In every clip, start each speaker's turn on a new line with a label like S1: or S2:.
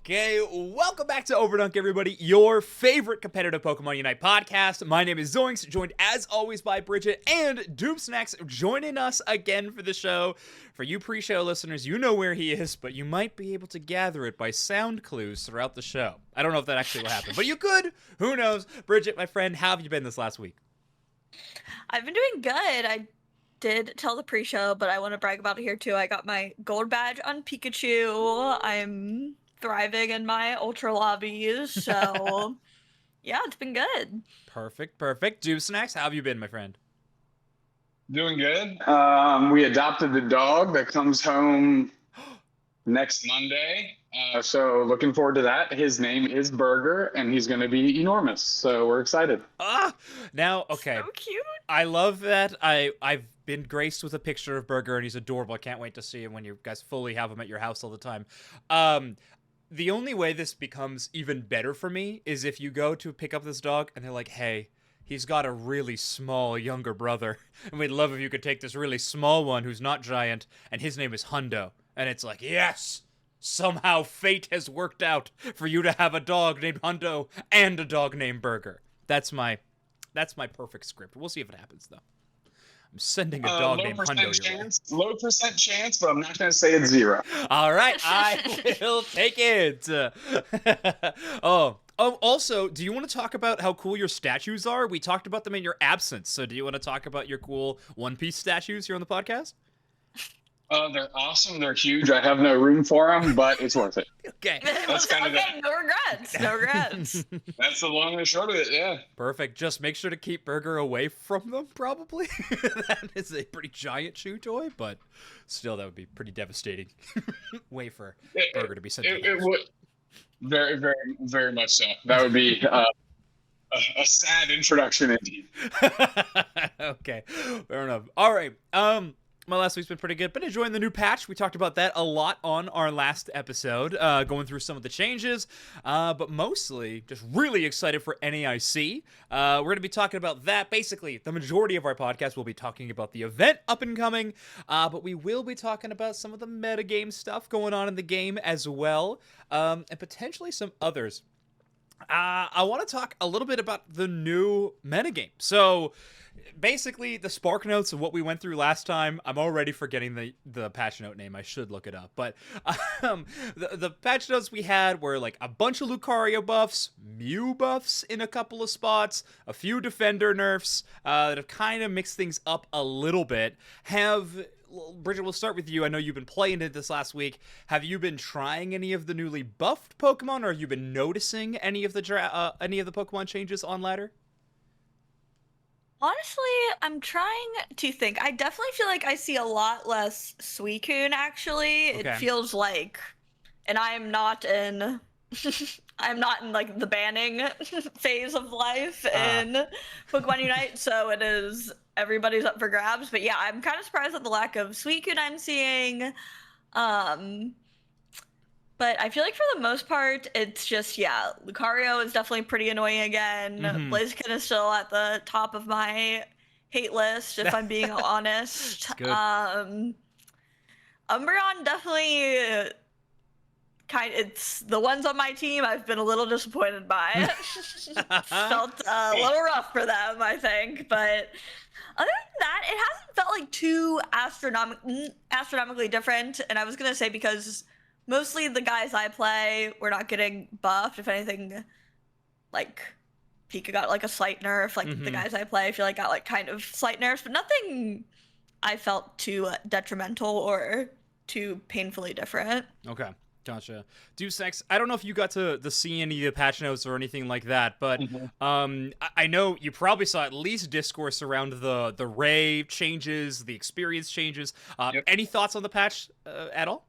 S1: Okay, welcome back to Overdunk, everybody, your favorite competitive Pokemon Unite podcast. My name is Zoinks, joined as always by Bridget and Doomsnacks joining us again for the show. For you pre-show listeners, you know where he is, but you might be able to gather it by sound clues throughout the show. I don't know if that actually will happen, but you could. Who knows? Bridget, my friend, how have you been this last week?
S2: I've been doing good. I did tell the pre-show, but I want to brag about it here too. I got my gold badge on Pikachu. I'm thriving in my ultra lobbies, so yeah, it's been good.
S1: Perfect. Doomsnacks, how have you been, my friend?
S3: Doing good. We adopted a dog that comes home next Monday. So looking forward to that. His name is Burger, and he's going to be enormous. So we're excited.
S1: Now, okay.
S2: So cute.
S1: I love that. I've been graced with a picture of Burger, and he's adorable. I can't wait to see him when you guys fully have him at your house all the time. The only way this becomes even better for me is if you go to pick up this dog, and they're like, hey, he's got a really small younger brother, and we'd love if you could take this really small one who's not giant, and his name is Hundo. And it's like, yes! Somehow fate has worked out for you to have a dog named Hundo and a dog named Burger. That's my perfect script. We'll see if it happens, though. I'm sending a dog named Hundo your way.
S3: Low percent chance, but I'm not going to say it's 0.
S1: All right, I will take it. Also, do you want to talk about how cool your statues are? We talked about them in your absence, so do you want to talk about your cool One Piece statues here on the podcast?
S3: They're awesome. They're huge. I have no room for them, but it's worth it.
S1: Okay.
S3: That's kind of
S2: no regrets. No regrets.
S3: That's the long and short of it, yeah.
S1: Perfect. Just make sure to keep Burger away from them, probably. That is a pretty giant chew toy, but still, that would be pretty devastating way for Burger to be sent to the
S3: It would. Very, very, very much so. That would be a sad introduction indeed.
S1: Okay. Fair enough. All right. My last week's been pretty good, but enjoying the new patch. We talked about that a lot on our last episode, going through some of the changes, but mostly just really excited for NAIC. We're going to be talking about that. Basically, the majority of our podcast will be talking about the event up and coming, but we will be talking about some of the metagame stuff going on in the game as well, and potentially some others. I want to talk a little bit about the new metagame. So, basically, the spark notes of what we went through last time, I'm already forgetting the patch note name. I should look it up. But the patch notes we had were like a bunch of Lucario buffs, Mew buffs in a couple of spots, a few defender nerfs that have kind of mixed things up a little bit. Bridget, we'll start with you. I know you've been playing it this last week. Have you been trying any of the newly buffed Pokemon, or have you been noticing any of the Pokemon changes on ladder?
S2: Honestly, I'm trying to think. I definitely feel like I see a lot less Suicune, actually.
S1: Okay.
S2: It feels like, and I'm not in like the banning phase of life in Pokemon Unite, so it is everybody's up for grabs. But yeah, I'm kind of surprised at the lack of Suicune I'm seeing. But I feel like for the most part, it's just, yeah, Lucario is definitely pretty annoying again.
S1: Mhm.
S2: Blaziken is still at the top of my hate list, if I'm being honest.
S1: Good.
S2: Umbreon definitely it's the ones on my team I've been a little disappointed by. Felt a little rough for them, I think. But other than that, it hasn't felt like too astronomically different. And I was going to say because mostly the guys I play were not getting buffed. If anything, like Pika got like a slight nerf. Like the guys I play, I feel like got like kind of slight nerfs, but nothing I felt too detrimental or too painfully different.
S1: Okay, gotcha. Doomsnacks, I don't know if you got to see any of the patch notes or anything like that, but I know you probably saw at least discourse around the Ray changes, the experience changes.
S3: Yep.
S1: Any thoughts on the patch at all?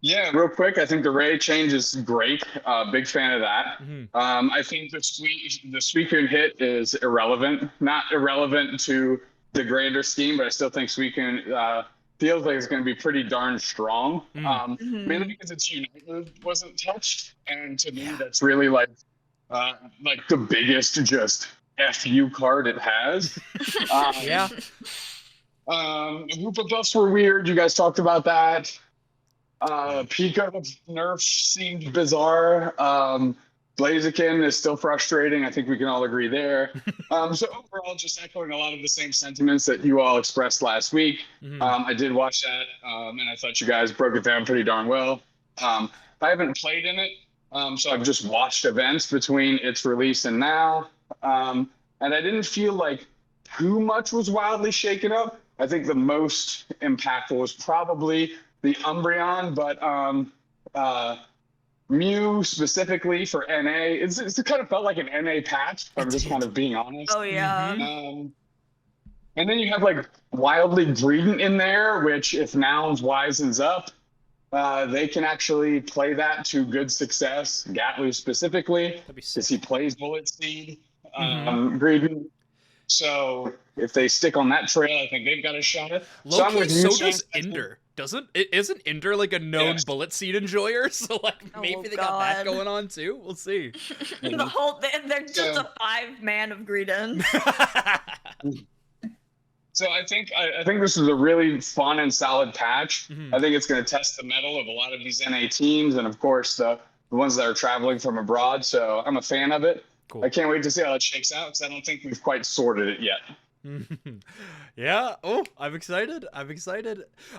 S3: Yeah, real quick, I think the Ray change is great. Big fan of that. I think the Suicune hit is irrelevant. Not irrelevant to the grander scheme, but I still think Suicune feels like it's going to be pretty darn strong. Mainly because its Unite move wasn't touched, and to me, that's really like the biggest just FU card it has.
S1: Yeah.
S3: Hoopa buffs were weird. You guys talked about that. Pico nerf seemed bizarre. Blaziken is still frustrating. I think we can all agree there. So overall, just echoing a lot of the same sentiments that you all expressed last week. I did watch that, and I thought you guys broke it down pretty darn well. I haven't played in it, so I've just watched events between its release and now. And I didn't feel like too much was wildly shaken up. I think the most impactful was probably the Umbreon, but Mew specifically for NA, it kind of felt like an NA patch, if I'm just kind of being honest.
S2: Oh yeah.
S3: And then you have like wildly Greedent in there, which if Nouns wisens up, they can actually play that to good success. Gatlu specifically, because he plays Bullet Seed, Greedent. So if they stick on that trail, I think they've got a shot.
S1: So does Ender. Isn't Ender like a known Bullet Seed enjoyer? So like maybe they got that going on too. We'll see.
S2: The whole they're just a 5-man of Greedents.
S3: So I think this is a really fun and solid patch. I think it's going to test the mettle of a lot of these NA teams, and of course the ones that are traveling from abroad. So I'm a fan of it. Cool. I can't wait to see how it shakes out because I don't think we've quite sorted it yet.
S1: Yeah. Oh, I'm excited.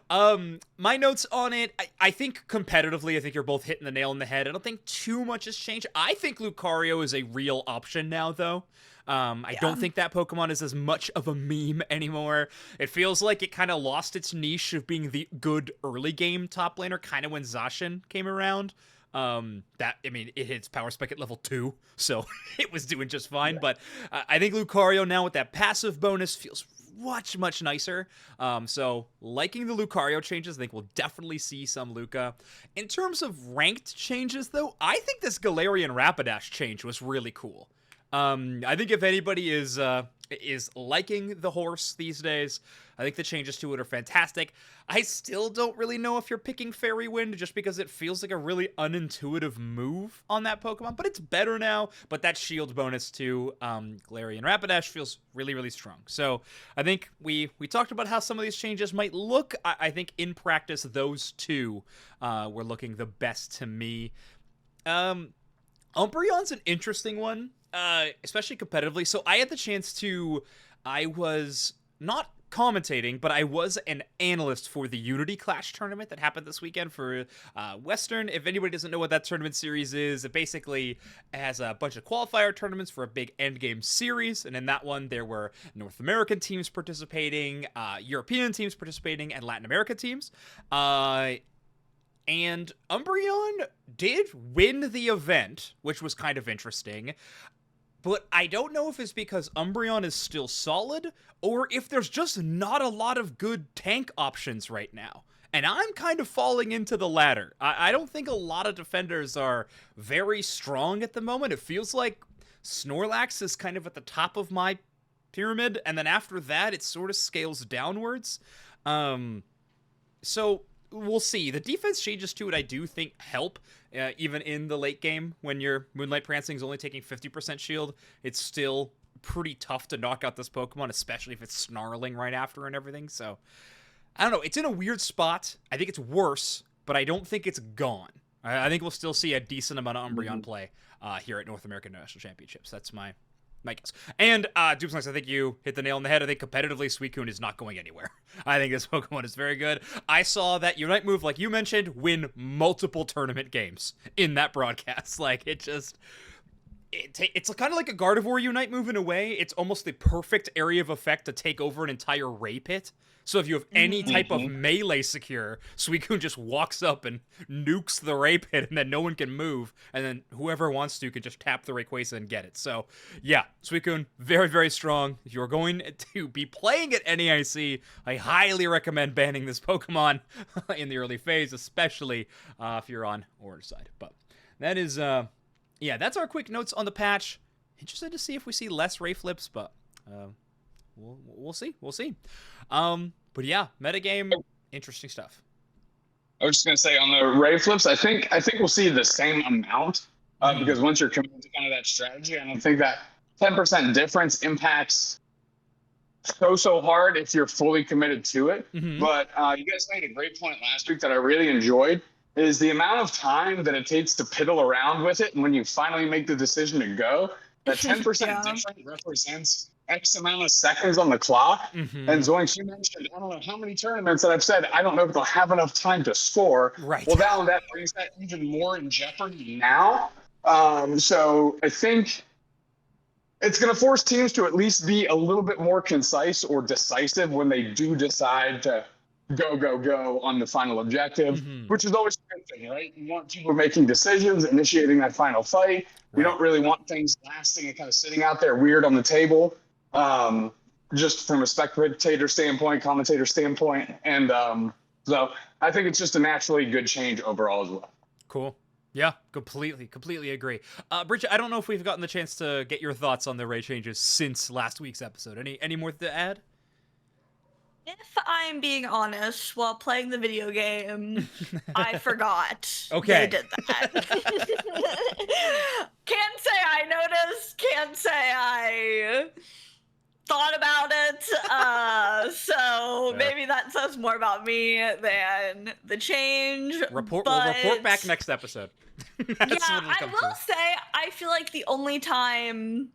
S1: My notes on it, I think competitively, I think you're both hitting the nail on the head. I don't think too much has changed. I think Lucario is a real option now, though. I don't think that Pokemon is as much of a meme anymore. It feels like it kind of lost its niche of being the good early game top laner, kind of when Zacian came around. It hits Power Spike at level 2, so it was doing just fine. Yeah. But I think Lucario now with that passive bonus feels much nicer. So liking the Lucario changes, I think we'll definitely see some Luca. In terms of ranked changes, though, I think this Galarian Rapidash change was really cool. I think if anybody is liking the horse these days, I think the changes to it are fantastic. I still don't really know if you're picking Fairy Wind just because it feels like a really unintuitive move on that Pokemon, but it's better now. But that shield bonus to Galarian Rapidash feels really strong. So I think we talked about how some of these changes might look. I think in practice, those two were looking the best to me. Umbreon's an interesting one. Especially competitively. So I had the chance I was not commentating, but I was an analyst for the Unity Clash tournament that happened this weekend for Western. If anybody doesn't know what that tournament series is, it basically has a bunch of qualifier tournaments for a big endgame series. And in that one, there were North American teams participating, European teams participating, and Latin American teams. And Umbreon did win the event, which was kind of interesting. But I don't know if it's because Umbreon is still solid, or if there's just not a lot of good tank options right now. And I'm kind of falling into the latter. I don't think a lot of defenders are very strong at the moment. It feels like Snorlax is kind of at the top of my pyramid, and then after that, it sort of scales downwards. So we'll see. The defense changes to it, I do think, help. Even in the late game, when your Moonlight Prancing is only taking 50% shield, it's still pretty tough to knock out this Pokemon, especially if it's snarling right after and everything. So, I don't know. It's in a weird spot. I think it's worse, but I don't think it's gone. I think we'll still see a decent amount of Umbreon play here at North American National Championships. That's my guess. And Duplex, I think you hit the nail on the head. I think competitively, Suicune is not going anywhere. I think this Pokemon is very good. I saw that Unite move, like you mentioned, win multiple tournament games in that broadcast. Like, it's kind of like a Gardevoir Unite move in a way. It's almost the perfect area of effect to take over an entire Ray Pit. So if you have any type of melee secure, Suicune just walks up and nukes the Ray Pit, and then no one can move, and then whoever wants to can just tap the Rayquaza and get it. So yeah, Suicune, very strong. If you're going to be playing at NAIC, I highly recommend banning this Pokemon in the early phase, especially if you're on Orange side. But that is, that's our quick notes on the patch. Interested to see if we see less Ray Flips, but we'll see. But yeah, metagame, interesting stuff.
S3: I was just gonna say on the Ray Flips, I think we'll see the same amount because once you're committed to kind of that strategy, I don't think that 10% difference impacts so hard if you're fully committed to it.
S1: Mhm.
S3: But you guys made a great point last week that I really enjoyed is the amount of time that it takes to piddle around with it. And when you finally make the decision to go, that 10%
S2: Yeah.
S3: difference represents X amount of seconds on the clock.
S1: Mhm.
S3: And Zoinks, you mentioned, I don't know how many tournaments that I've said, I don't know if they'll have enough time to score.
S1: Right.
S3: Well, that brings that even more in jeopardy now. So I think it's going to force teams to at least be a little bit more concise or decisive when they do decide to go on the final objective,
S1: Mhm.
S3: which is always a good thing, right? You want people making decisions, initiating that final fight. We
S1: Right.
S3: don't really want things lasting and kind of sitting out there weird on the table, just from a spectator standpoint, commentator standpoint. And so I think it's just a naturally good change overall as well.
S1: Cool. Yeah, completely agree. Bridget, I don't know if we've gotten the chance to get your thoughts on the raid changes since last week's episode. Any more to add?
S2: If I'm being honest, while playing the video game, I forgot
S1: Okay.
S2: they did that. Can't say I noticed, can't say I thought about it. So
S1: Fair.
S2: maybe that says more about me than the change.
S1: We'll report back next episode. That's what it'll
S2: I
S1: come
S2: will
S1: to.
S2: say, I feel like the only time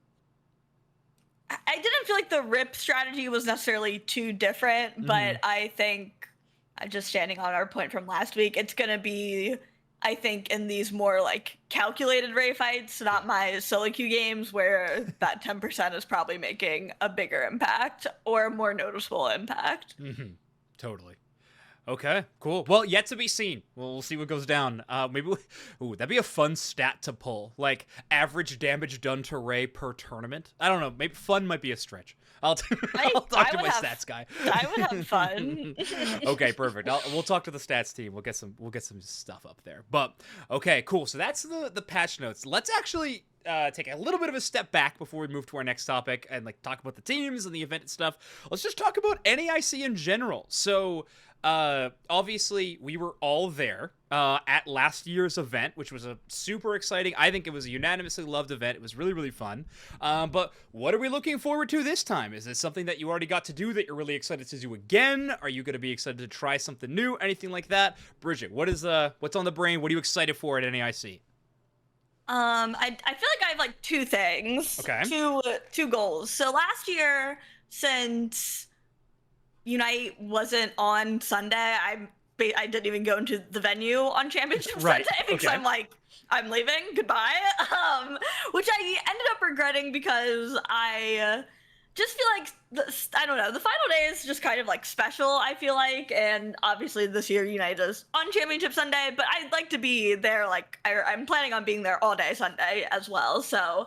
S2: I didn't feel like the rip strategy was necessarily too different, but I think, just standing on our point from last week, it's gonna be, I think, in these more like calculated raid fights, not my solo queue games, where that 10% is probably making a bigger impact or a more noticeable impact.
S1: Totally. Okay, cool. Well, yet to be seen. We'll see what goes down. Ooh, that'd be a fun stat to pull. Like, average damage done to Ray per tournament. I don't know. Maybe fun might be a stretch. I'll talk to my stats guy.
S2: I would have fun.
S1: Okay, perfect. We'll talk to the stats team. We'll get some stuff up there. But okay, cool. So that's the patch notes. Let's actually take a little bit of a step back before we move to our next topic and like talk about the teams and the event and stuff. Let's just talk about NAIC in general. So obviously we were all there at last year's event, which was a super exciting, I think it was a unanimously loved event. It was really fun. But what are we looking forward to this time? Is it something that you already got to do that you're really excited to do again? Are you going to be excited to try something new? Anything like that? Bridget, what's on the brain? What are you excited for at NAIC?
S2: I feel like I have like two things.
S1: Okay.
S2: Two goals. So last year, since Unite wasn't on Sunday, I didn't even go into the venue on Championship
S1: Right.
S2: Sunday because
S1: Okay.
S2: I'm like, I'm leaving, goodbye. Which I ended up regretting because I just feel like I don't know, the final day is just kind of like special, I feel like, and obviously this year Unite is on Championship Sunday, but I'd like to be there. Like I'm planning on being there all day Sunday as well, so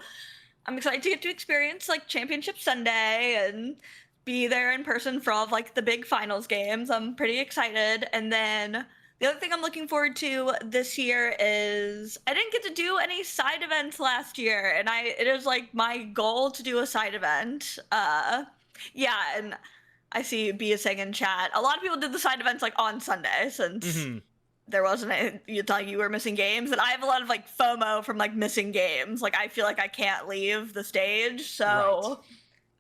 S2: I'm excited to get to experience like Championship Sunday and be there in person for all of like the big finals games. I'm pretty excited. And then the other thing I'm looking forward to this year is I didn't get to do any side events last year, and it is like my goal to do a side event. Yeah, and I see Bia saying in chat, a lot of people did the side events like on Sunday since there wasn't any, you thought you were missing games, and I have a lot of like FOMO from like missing games. Like I feel like I can't leave the stage, so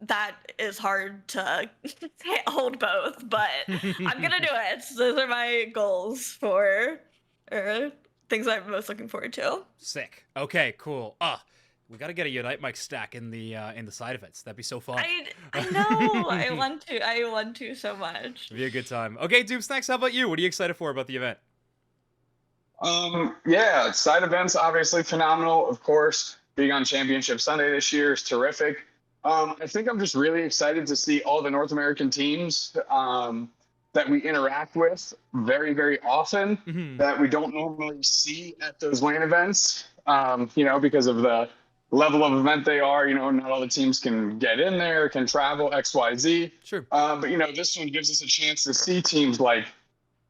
S2: that is hard to hold both, but I'm gonna do it. Those are my goals for things I'm most looking forward to.
S1: Sick. Okay, cool. We gotta get a Unite mic stack in the side events. That'd be so fun.
S2: I know. I want to so much.
S1: It'd be a good time. Okay, Doom Snacks, how about you? What are you excited for about the event?
S3: Yeah, side events obviously phenomenal. Of course, being on Championship Sunday this year is terrific. I think I'm just really excited to see all the North American teams that we interact with very often that we don't normally see at those LAN events, because of the level of event they are. Not all the teams can get in there, can travel, XYZ.
S1: Sure.
S3: But, this one gives us a chance to see teams like,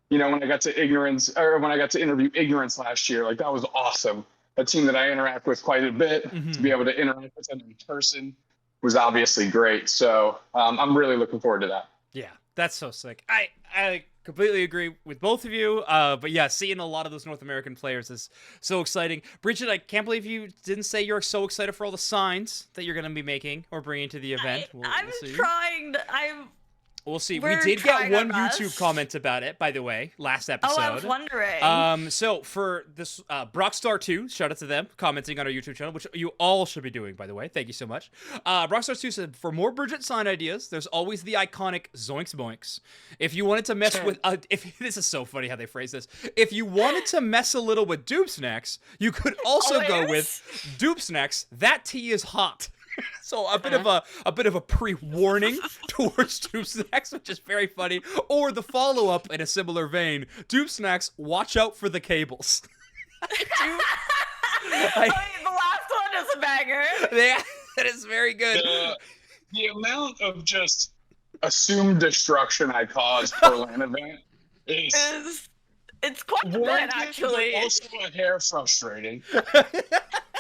S3: when I got to interview Ignorance last year, like that was awesome. A team that I interact with quite a bit, to be able to interact with them in person was obviously great. So I'm really looking forward to that.
S1: Yeah, that's so sick. completely agree with both of you. But yeah, seeing a lot of those North American players is so exciting. Bridget, I can't believe you didn't say you're so excited for all the signs that you're going to be making or bringing to the event.
S2: I'm
S1: see.
S2: trying to.
S1: We'll see. We
S2: We're
S1: did get
S2: trying
S1: one
S2: our
S1: YouTube
S2: best.
S1: comment about it, by the way, last episode.
S2: Oh, I was wondering.
S1: So for this, Brockstar2, shout out to them, commenting on our YouTube channel, which you all should be doing, by the way. Thank you so much. Brockstar2 said, for more Bridget sign ideas, there's always the iconic Zoinks Boinks. If you wanted to mess with, this is so funny how they phrase this. If you wanted to mess a little with Dupe Snacks, you could also go with Dupe Snacks. That tea is hot. So a bit of a pre-warning towards Dupe Snacks, which is very funny. Or the follow-up in a similar vein: Dupe Snacks, watch out for the cables.
S2: The last one is a banger.
S1: Yeah, that is very good.
S3: The amount of just assumed destruction I caused per LAN event is
S2: it's quite a bit, actually.
S3: but also a hair frustrating.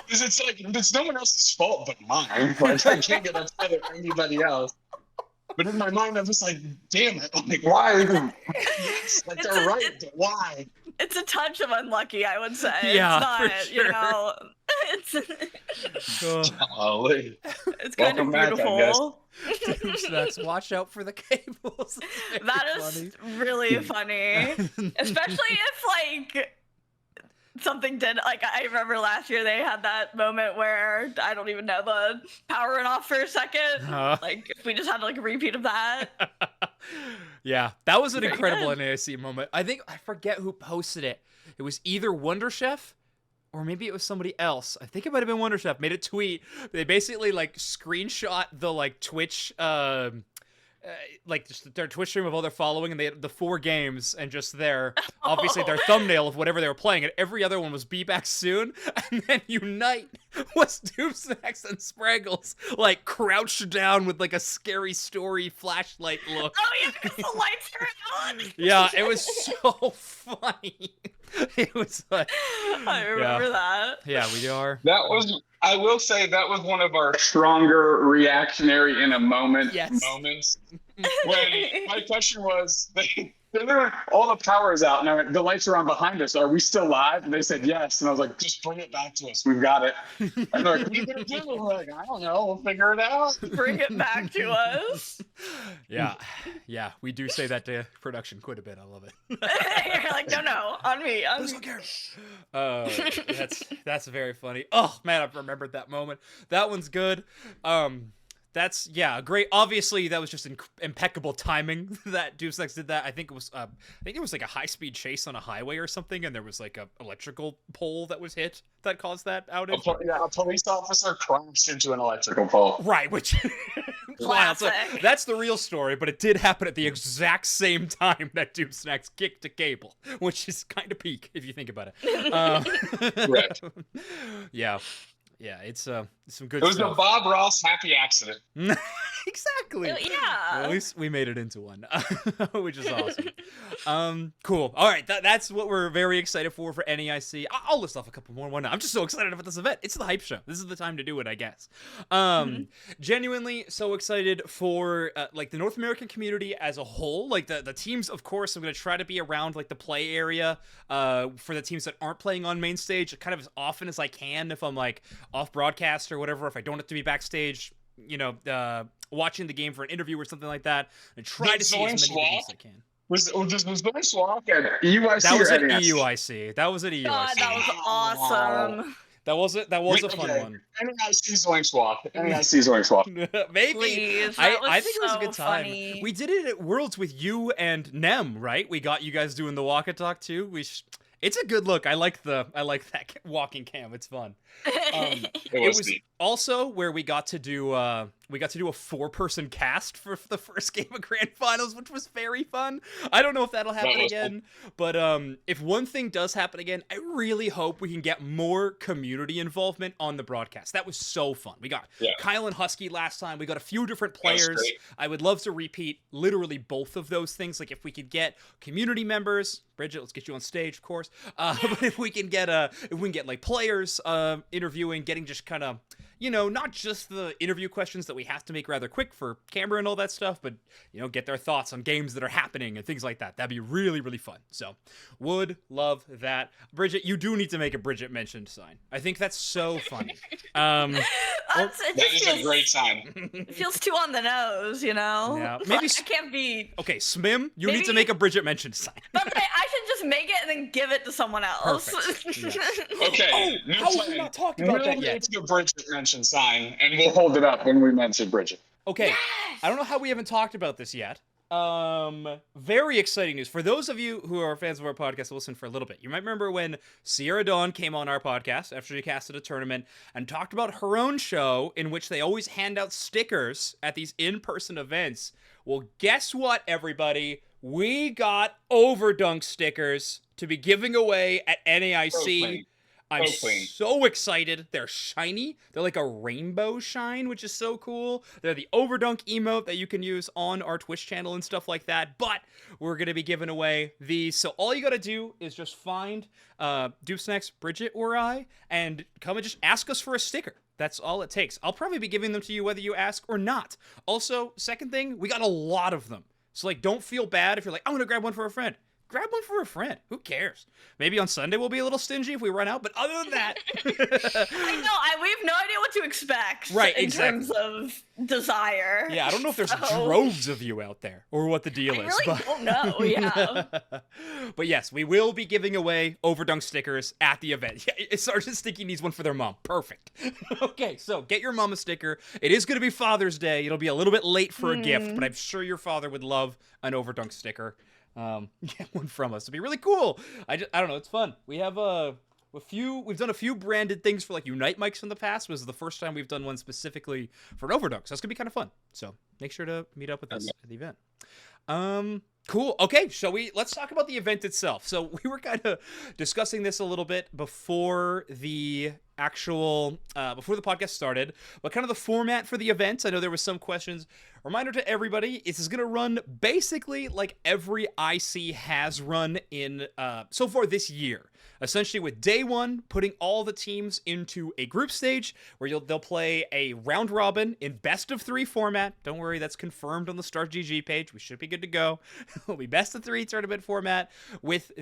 S3: Because it's like, it's no one else's fault but mine. Like, I can't get upset at anybody else. But in my mind, I'm just like, damn it. Like, why? Yes, like, they're right, but why?
S2: It's a touch of unlucky, I would say.
S1: Yeah,
S2: it's not,
S1: for sure.
S2: you know,
S3: Golly.
S2: it's kind of
S3: Welcome back, I
S2: beautiful.
S1: Dupe Snacks, watch out for the cables.
S2: That is really funny. Especially if, like, something did, like, I remember last year they had that moment where, I don't even know, the power went off for a second. Like, if we just had, like, a repeat of that.
S1: Yeah, that was an
S2: Very
S1: incredible
S2: good.
S1: NAIC moment. I forget who posted it. It was either Wonder Chef or maybe it was somebody else. I think it might have been Wonder Chef. Made a tweet. They basically like screenshot the like Twitch, like just their Twitch stream of all their following, and they had the 4 games, and just obviously their thumbnail of whatever they were playing, and every other one was Be Back Soon, and then Unite was Dupe Snacks and Spraggles, like crouched down with like a scary story flashlight look.
S2: Oh yeah, because the lights are on.
S1: Yeah, it was so funny. It was like,
S2: I remember that.
S1: yeah, we are.
S3: That was, I will say, that was one of our stronger reactionary in a moment moments. When my question was, all the power is out now. The lights are on behind us. Are we still live? And they said yes. And I was like, just bring it back to us. We've got it. And they're like, what are you gonna do? And we're like, I don't know. We'll figure it out.
S2: Bring it back to us.
S1: Yeah, we do say that to production quite a bit. I love it.
S2: You're like, no, on me. On me.
S1: That's very funny. Oh man, I've remembered that moment. That one's good. That's great. Obviously, that was just impeccable timing that Dupe Snacks did that. I think it was like a high-speed chase on a highway or something, and there was like a electrical pole that was hit that caused that outage.
S3: A police officer crashed into an electrical pole.
S1: Right, which wow, so that's the real story, but it did happen at the exact same time that Dupe Snacks kicked a cable, which is kind of peak if you think about it.
S3: Right.
S1: Yeah, it's some good stuff.
S3: It was a Bob Ross happy accident.
S1: Exactly.
S2: Yeah.
S1: Well, at least we made it into one, which is awesome. Cool. All right, that's what we're very excited for NAIC. I'll list off a couple more. Why not? I'm just so excited about this event. It's the hype show. This is the time to do it, I guess. Genuinely so excited for like the North American community as a whole. Like the teams, of course, I'm going to try to be around like the play area for the teams that aren't playing on main stage kind of as often as I can if I'm like off broadcast or whatever, if I don't have to be backstage, you know, watching the game for an interview or something like that, and try to see as many games as I can.
S3: Was Zoinks Swap at EUIC?
S1: That was
S3: or
S1: at
S3: NAIC?
S1: EUIC. That was at EUIC.
S2: God, that was awesome.
S1: That was a fun one.
S3: NAIC Zoinks Swap. NAIC Zoinks Swap.
S1: Maybe.
S2: Please,
S1: I think it was a good time.
S2: funny.
S1: We did it at Worlds with you and Nem, right? We got you guys doing the walk and talk too. It's a good look. I like that walking cam. It's fun. It was also where we got to do a 4-person cast for the first game of Grand Finals, which was very fun. I don't know if that'll happen again, but if one thing does happen again, I really hope we can get more community involvement on the broadcast. That was so fun. We got Kyle and Husky last time. We got a few different players. I would love to repeat literally both of those things. Like if we could get community members, Bridget, let's get you on stage, of course. But if we can get like players interviewing, getting just kind of not just the interview questions that we have to make rather quick for camera and all that stuff, but, get their thoughts on games that are happening and things like that. That'd be really, really fun. So, would love that. Bridget, you do need to make a Bridget mentioned sign. I think that's so funny.
S3: That is a great sign.
S2: It feels too on the nose,
S1: Yeah, maybe
S2: I can't be.
S1: Okay, Smim, you need to make a Bridget mentioned sign.
S2: But I should just make it and then give it to someone else.
S1: Perfect. Yeah.
S3: Okay.
S1: How have we not talked about that yet?
S3: It's a Bridget mention sign, and we'll hold it up when we mention Bridget.
S1: Okay.
S2: Yes!
S1: I don't know how we haven't talked about this yet. Very exciting news. For those of you who are fans of our podcast, listen for a little bit. You might remember when Sierra Dawn came on our podcast after she casted a tournament and talked about her own show in which they always hand out stickers at these in-person events. Well, guess what, everybody? We got Overdunk stickers to be giving away at NAIC. I'm so excited. They're shiny. They're like a rainbow shine, which is so cool. They're the Overdunk emote that you can use on our Twitch channel and stuff like that. But we're going to be giving away these. So all you got to do is just find Dupesnax, Bridget, or I, and come and just ask us for a sticker. That's all it takes. I'll probably be giving them to you whether you ask or not. Also, second thing, we got a lot of them. So don't feel bad if you're like, I'm going to grab one for a friend. Grab one for a friend. Who cares? Maybe on Sunday we'll be a little stingy if we run out, but other than that...
S2: I know, we have no idea what to expect in terms of desire.
S1: Yeah, I don't know if there's droves of you out there or what the deal is.
S2: I really don't know, yeah.
S1: But yes, we will be giving away Overdunk stickers at the event. Yeah, Sergeant Sticky needs one for their mom. Perfect. Okay, so get your mom a sticker. It is going to be Father's Day. It'll be a little bit late for a gift, but I'm sure your father would love an Overdunk sticker. Get one from us. It'd be really cool. I don't know. It's fun. We have we've done a few branded things for Unite mics in the past. It was the first time we've done one specifically for an Overdunk. So that's gonna be kind of fun. So make sure to meet up with us at the event. Cool. Okay, let's talk about the event itself. So we were kind of discussing this a little bit before the before the podcast started, but kind of the format for the event. I know there was some questions. Reminder to everybody, this is going to run basically like every IC has run in so far this year. Essentially with day one, putting all the teams into a group stage where they'll play a round robin in best of 3 format. Don't worry, that's confirmed on the Start GG page. We should be good to go. It'll be best of 3 tournament format with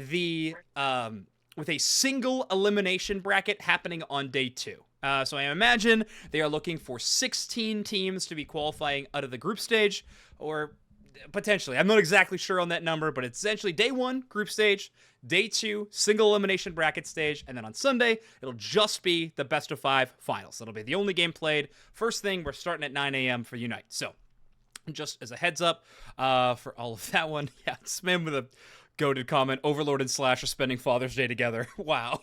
S1: with a single elimination bracket happening on day 2. So I imagine they are looking for 16 teams to be qualifying out of the group stage, or potentially. I'm not exactly sure on that number, but it's essentially day 1, group stage, day 2, single elimination bracket stage, and then on Sunday, it'll just be the best of 5 finals. That'll be the only game played. First thing, we're starting at 9 a.m. for Unite. So just as a heads up for all of that one, yeah, Smim with a goated comment, Overlord and Slash are spending Father's Day together. Wow.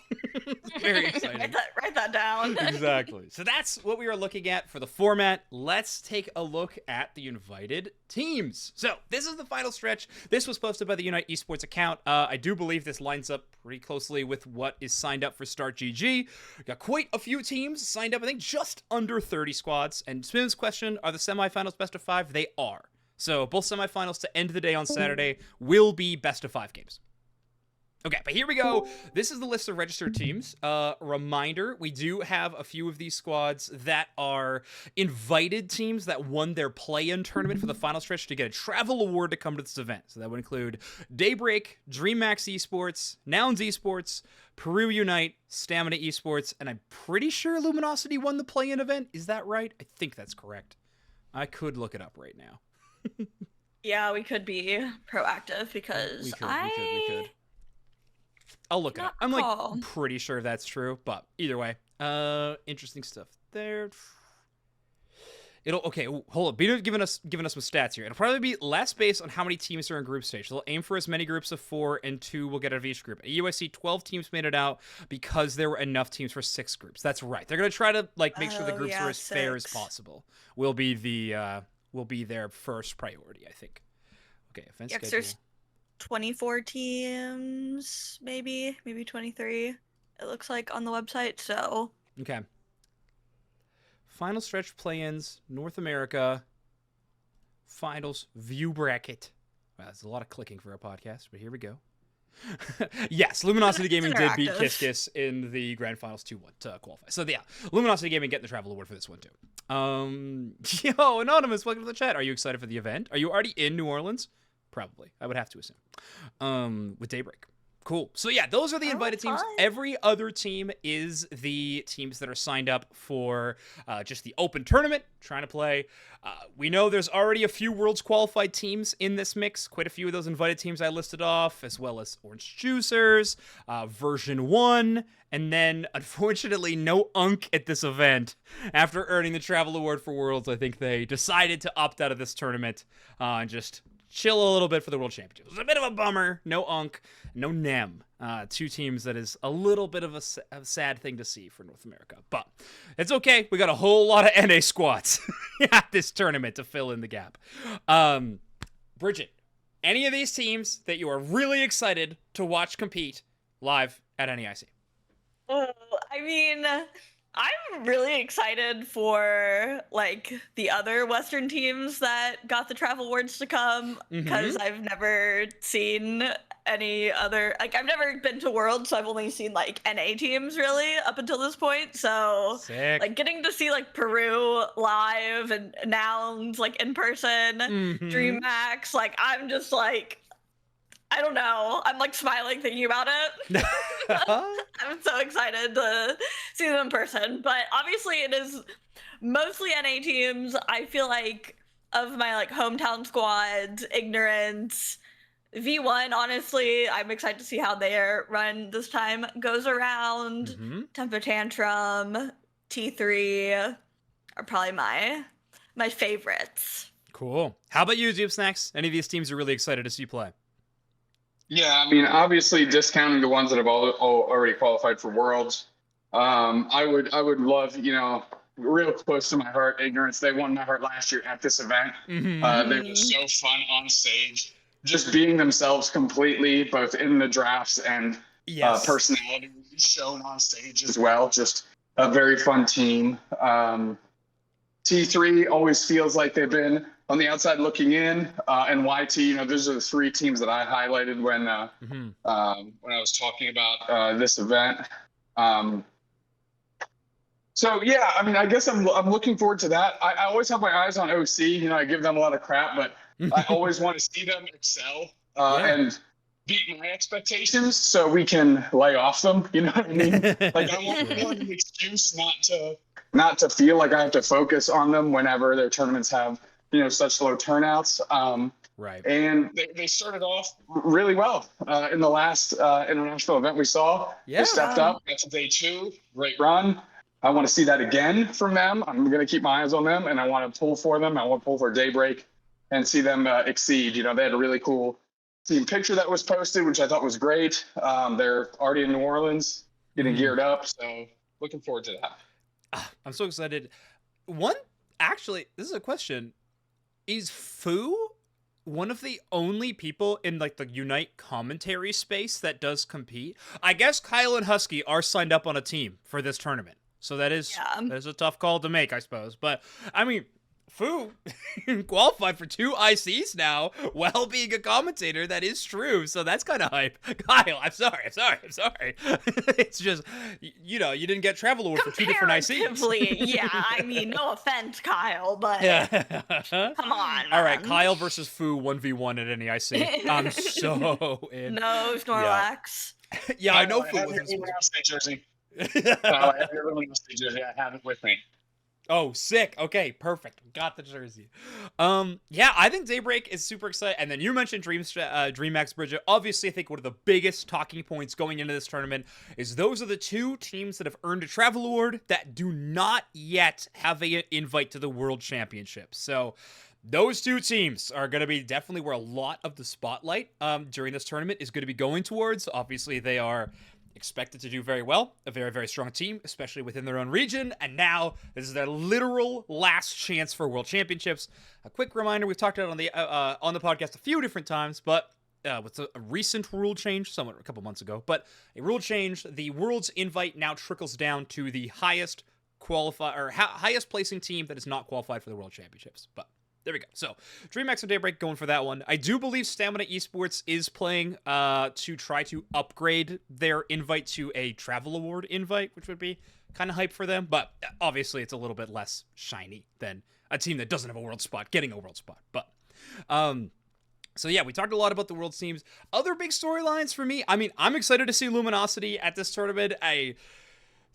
S1: Very exciting.
S2: Write that down.
S1: Exactly. So that's what we are looking at for the format. Let's take a look at the invited teams. So this is the final stretch. This was posted by the Unite Esports account. I do believe this lines up pretty closely with what is signed up for Start GG. Got quite a few teams signed up. I think just under 30 squads. And Smim's question, are the semifinals best of 5? They are. So both semifinals to end the day on Saturday will be best of 5 games. Okay, but here we go. This is the list of registered teams. Reminder, we do have a few of these squads that are invited teams that won their play-in tournament for the final stretch to get a travel award to come to this event. So that would include Daybreak, DreamMax Esports, Nouns Esports, Peru Unite, Stamina Esports, and I'm pretty sure Luminosity won the play-in event. Is that right? I think that's correct. I could look it up right now.
S2: Yeah, we could be proactive because
S1: we could. I'll look it up. I'm pretty sure that's true, but either way, interesting stuff there. Hold up. Beto's giving us some stats here. It'll probably be less based on how many teams are in group stage. They'll aim for as many groups of 4, and 2 will get out of each group. At USC, 12 teams made it out because there were enough teams for 6 groups. That's right. They're gonna try to make sure the groups are as fair as possible. Will be their first priority, I think. Okay, offense schedule.
S2: There's 24 teams, maybe 23. It looks like on the website. So
S1: okay. Final stretch play-ins, North America, finals view bracket. Wow, that's a lot of clicking for a podcast, but here we go. Yes, Luminosity Gaming did beat
S2: interactive.
S1: Kiss Kiss in the Grand Finals 2-1 to qualify. So yeah, Luminosity Gaming getting the travel award for this one too. Yo, Anonymous, welcome to the chat. Are you excited for the event? Are you already in New Orleans? Probably. I would have to assume. With Daybreak. Cool. So yeah, those are the invited teams.
S2: fun.
S1: Every other team is the teams that are signed up for just the open tournament, trying to play. We know there's already a few Worlds qualified teams in this mix. Quite a few of those invited teams I listed off, as well as Orange Juicers, Version 1, and then, unfortunately, no Unk at this event. After earning the travel award for Worlds, I think they decided to opt out of this tournament and just chill a little bit for the World Championships. It was a bit of a bummer. No Unk, no Nem. Two teams that is a little bit of a sad thing to see for North America. But it's okay. We got a whole lot of NA squads at this tournament to fill in the gap. Bridget, any of these teams that you are really excited to watch compete live at NAIC?
S2: Oh, I mean, I'm really excited for like the other Western teams that got the travel awards to come because I've never seen any other, like I've never been to Worlds, so I've only seen like NA teams really up until this point. So
S1: Sick.
S2: like getting to see like Peru live and Nouns like in person, DreamHacks, like I'm just like, I don't know. I'm like smiling thinking about it. I'm so excited to see them in person. But obviously it is mostly NA teams. I feel like of my like hometown squads, Ignorance, V1, honestly, I'm excited to see how their run this time goes around. Temper Tantrum, T3 are probably my favorites.
S1: Cool. How about you, Zoop Snacks? Any of these teams are really excited to see you play?
S3: Yeah, I mean, obviously discounting the ones that have already qualified for Worlds. I would love, real close to my heart, Ignorance. They won my heart last year at this event. They were so fun on stage, just being themselves completely, both in the drafts and personality shown on stage as well. Just a very fun team. T3 always feels like they've been on the outside looking in, and YT, those are the three teams that I highlighted when I was talking about this event. So yeah, I mean, I guess I'm looking forward to that. I always have my eyes on OC. I give them a lot of crap, but I always want to see them excel and beat my expectations so we can lay off them. You know what I mean? Like I want an excuse not to feel like I have to focus on them whenever their tournaments have such low turnouts.
S1: Right.
S3: And they started off really well in the last international event we saw.
S1: Yeah.
S3: They stepped up. That's day 2. Great run. I want to see that again from them. I'm going to keep my eyes on them, and I want to pull for them. I want to pull for Daybreak and see them exceed. They had a really cool team picture that was posted, which I thought was great. They're already in New Orleans, getting geared up. So looking forward to that.
S1: I'm so excited. Actually, this is a question. Is Fu one of the only people in like the Unite commentary space that does compete? I guess Kyle and Husky are signed up on a team for this tournament. So that is a tough call to make, I suppose. But I mean, Fu qualified for 2 ICs now while being a commentator. That is true. So that's kind of hype. Kyle, I'm sorry. It's just, you didn't get travel award for 2 different ICs.
S2: Yeah, I mean, no offense, Kyle, but come on.
S1: All right, Kyle versus Fu 1v1 at any IC. I'm so in.
S2: No, Snorlax.
S1: Yeah, I know Fu
S3: I have
S1: wasn't
S3: your
S1: supposed
S3: State jersey. I have your Illinois State jersey. I have it with me.
S1: Oh, sick. Okay, perfect. Got the jersey. Yeah, I think Daybreak is super exciting. And then you mentioned DreamHacks, Bridget. Obviously, I think one of the biggest talking points going into this tournament is those are the 2 teams that have earned a travel award that do not yet have an invite to the World Championships. So those 2 teams are going to be definitely where a lot of the spotlight during this tournament is going to be going towards. Obviously, they are expected to do very well, a very, very strong team, especially within their own region, and now this is their literal last chance for World Championships. A quick reminder, we've talked about it on the podcast a few different times, but with a recent rule change, somewhat a couple months ago, but a rule change, the World's invite now trickles down to the highest placing team that is not qualified for the World Championships. But There we go. So, DreamHack and Daybreak going for that one. I do believe Stamina Esports is playing to try to upgrade their invite to a Travel Award invite, which would be kind of hype for them. But obviously, it's a little bit less shiny than a team that doesn't have a world spot getting a world spot. But, so yeah, we talked a lot about the world teams. Other big storylines for me, I mean, I'm excited to see Luminosity at this tournament.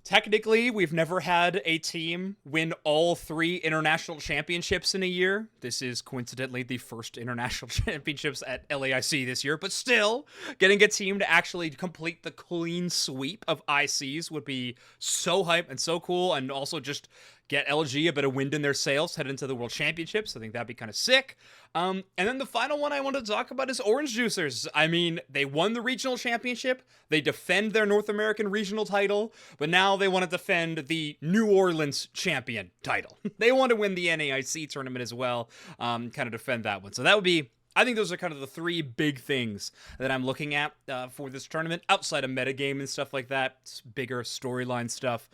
S1: Technically, we've never had a team win all 3 international championships in a year. This is coincidentally the first international championships at LAIC this year, but still, getting a team to actually complete the clean sweep of ICs would be so hype and so cool, and also just get LG a bit of wind in their sails, head into the World Championships. I think that'd be kind of sick. And then the final one I want to talk about is Orange Juicers. I mean, they won the regional championship. They defend their North American regional title, but now they want to defend the New Orleans champion title. They want to win the NAIC tournament as well, kind of defend that one. So that would be, I think those are kind of the 3 big things that I'm looking at for this tournament, outside of metagame and stuff like that. It's bigger storyline stuff.